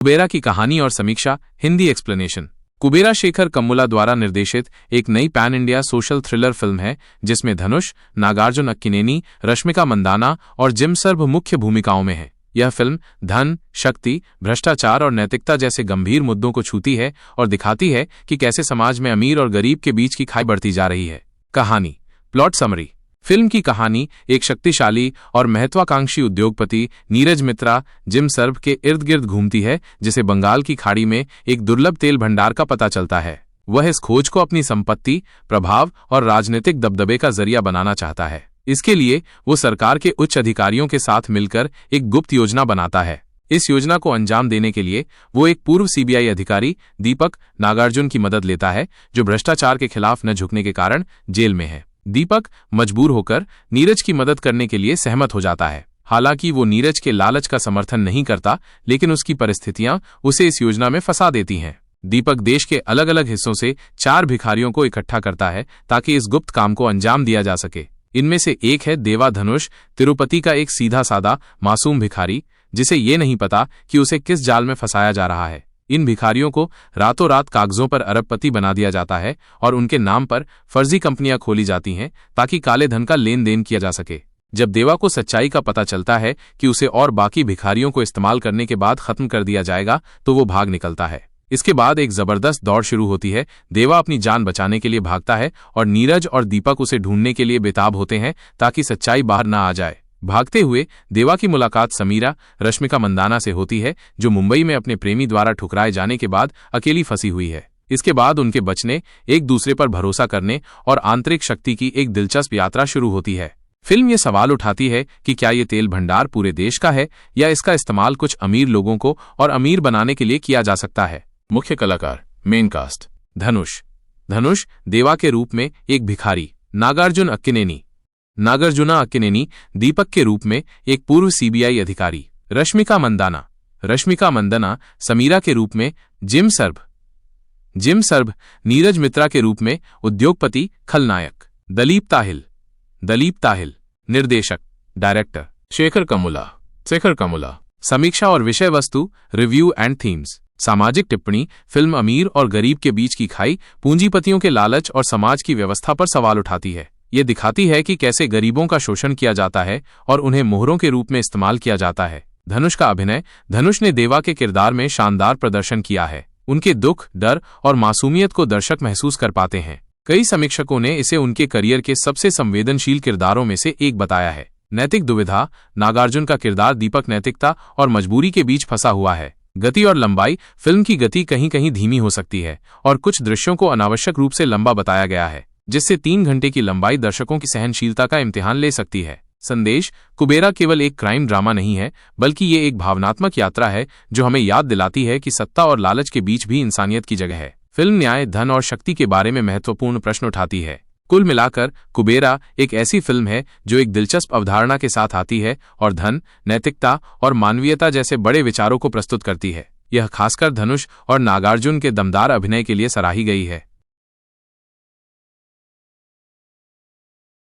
कुबेरा की कहानी और समीक्षा, हिंदी एक्सप्लेनेशन। कुबेरा शेखर कम्मुला द्वारा निर्देशित एक नई pan India social thriller film है जिसमें धनुष, नागार्जुन अक्किनेनी, रश्मिका मंदाना और जिम सर्भ मुख्य भूमिकाओं में है। यह फिल्म धन, शक्ति, भ्रष्टाचार और नैतिकता जैसे गंभीर मुद्दों को छूती है और दिखाती है कि कैसे समाज में अमीर और गरीब के बीच की खाई बढ़ती जा रही है। कहानी, प्लॉट समरी। फिल्म की कहानी एक शक्तिशाली और महत्वाकांक्षी उद्योगपति नीरज मित्रा जिम सर्भ के इर्द गिर्द घूमती है, जिसे बंगाल की खाड़ी में एक दुर्लभ तेल भंडार का पता चलता है। वह इस खोज को अपनी संपत्ति, प्रभाव और राजनीतिक दबदबे का जरिया बनाना चाहता है। इसके लिए वो सरकार के उच्च अधिकारियों के साथ मिलकर एक गुप्त योजना बनाता है। इस योजना को अंजाम देने के लिए वो एक पूर्व सीबीआई अधिकारी दीपक नागार्जुन की मदद लेता है, जो भ्रष्टाचार के खिलाफ न झुकने के कारण जेल में है। दीपक मजबूर होकर नीरज की मदद करने के लिए सहमत हो जाता है। हालांकि वो नीरज के लालच का समर्थन नहीं करता, लेकिन उसकी परिस्थितियां उसे इस योजना में फंसा देती हैं। दीपक देश के अलग अलग हिस्सों से 4 भिखारियों को इकट्ठा करता है ताकि इस गुप्त काम को अंजाम दिया जा सके। इनमें से एक है देवा धनुष, तिरुपति का एक सीधा सादा मासूम भिखारी, जिसे ये नहीं पता कि उसे किस जाल में फंसाया जा रहा है। इन भिखारियों को रातों रात कागजों पर अरबपति बना दिया जाता है और उनके नाम पर फर्जी कंपनियां खोली जाती हैं ताकि काले धन का लेन देन किया जा सके। जब देवा को सच्चाई का पता चलता है कि उसे और बाकी भिखारियों को इस्तेमाल करने के बाद खत्म कर दिया जाएगा, तो वो भाग निकलता है। इसके बाद एक जबरदस्त दौड़ शुरू होती है। देवा अपनी जान बचाने के लिए भागता है और नीरज और दीपक उसे ढूंढने के लिए बेताब होते हैं ताकि सच्चाई बाहर न आ जाए। भागते हुए देवा की मुलाकात समीरा, रश्मिका मंदाना से होती है, जो मुंबई में अपने प्रेमी द्वारा ठुकराए जाने के बाद अकेली फंसी हुई है। इसके बाद उनके बचने, एक दूसरे पर भरोसा करने और आंतरिक शक्ति की एक दिलचस्प यात्रा शुरू होती है। फिल्म ये सवाल उठाती है कि क्या ये तेल भंडार पूरे देश का है या इसका इस्तेमाल कुछ अमीर लोगों को और अमीर बनाने के लिए किया जा सकता है। मुख्य कलाकार, मेन कास्ट। धनुष देवा के रूप में एक भिखारी, नागार्जुना अक्किनेनी दीपक के रूप में एक पूर्व सीबीआई अधिकारी, रश्मिका मंदाना समीरा के रूप में जिम सर्भ नीरज मित्रा के रूप में उद्योगपति खलनायक, दलीप ताहिल निर्देशक डायरेक्टर, शेखर कम्मुला। समीक्षा और विषय वस्तु, रिव्यू एंड थीम्स। सामाजिक टिप्पणी, फिल्म अमीर और गरीब के बीच की खाई, पूंजीपतियों के लालच और समाज की व्यवस्था पर सवाल उठाती है। ये दिखाती है कि कैसे गरीबों का शोषण किया जाता है और उन्हें मोहरों के रूप में इस्तेमाल किया जाता है। धनुष का अभिनय, धनुष ने देवा के किरदार में शानदार प्रदर्शन किया है। उनके दुख, डर और मासूमियत को दर्शक महसूस कर पाते हैं। कई समीक्षकों ने इसे उनके करियर के सबसे संवेदनशील किरदारों में से एक बताया है। नैतिक दुविधा, नागार्जुन का किरदार दीपक नैतिकता और मजबूरी के बीच फंसा हुआ है। गति और लंबाई, फिल्म की गति कहीं कहीं धीमी हो सकती है और कुछ दृश्यों को अनावश्यक रूप से लंबा बताया गया है, जिससे 3 घंटे की लंबाई दर्शकों की सहनशीलता का इम्तिहान ले सकती है। संदेश, कुबेरा केवल एक क्राइम ड्रामा नहीं है, बल्कि ये एक भावनात्मक यात्रा है जो हमें याद दिलाती है कि सत्ता और लालच के बीच भी इंसानियत की जगह है। फिल्म न्याय, धन और शक्ति के बारे में महत्वपूर्ण प्रश्न उठाती है। कुल मिलाकर कुबेरा एक ऐसी फिल्म है जो एक दिलचस्प अवधारणा के साथ आती है और धन, नैतिकता और मानवीयता जैसे बड़े विचारों को प्रस्तुत करती है। यह खासकर धनुष और नागार्जुन के दमदार अभिनय के लिए सराही गई है।